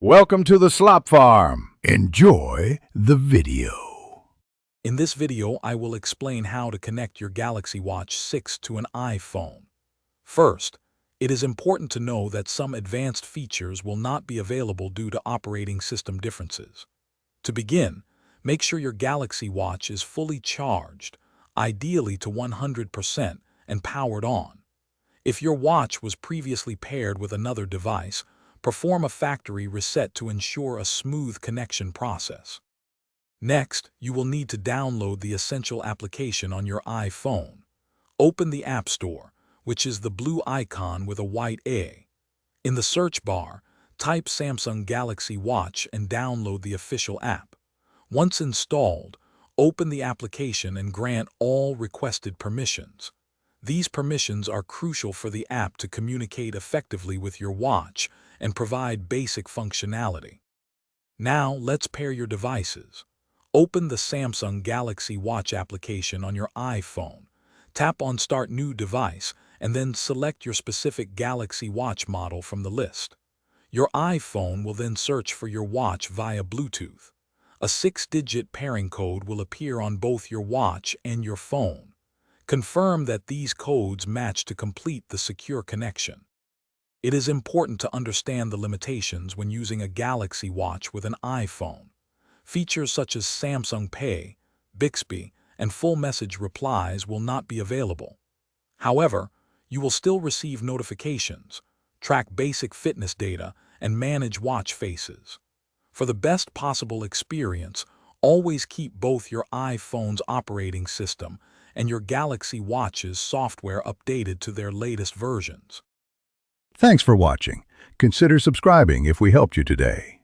Welcome to the Slop Farm. Enjoy the video. In this video, I will explain how to connect your Galaxy Watch 6 to an iPhone. First, it is important to know that some advanced features will not be available due to operating system differences. To begin, make sure your Galaxy Watch is fully charged, ideally to 100% and powered on. If your watch was previously paired with another device, perform a factory reset to ensure a smooth connection process. Next, you will need to download the essential application on your iPhone. Open the App Store, which is the blue icon with a white A. In the search bar, type Samsung Galaxy Watch and download the official app. Once installed, open the application and grant all requested permissions. These permissions are crucial for the app to communicate effectively with your watch and provide basic functionality. Now, let's pair your devices. Open the Samsung Galaxy Watch application on your iPhone. Tap on Start New Device and then select your specific Galaxy Watch model from the list. Your iPhone will then search for your watch via Bluetooth. A 6-digit pairing code will appear on both your watch and your phone. Confirm that these codes match to complete the secure connection. It is important to understand the limitations when using a Galaxy Watch with an iPhone. Features such as Samsung Pay, Bixby, and full message replies will not be available. However, you will still receive notifications, track basic fitness data, and manage watch faces. For the best possible experience, always keep both your iPhone's operating system and your Galaxy Watch's software updated to their latest versions. Thanks for watching. Consider subscribing if we helped you today.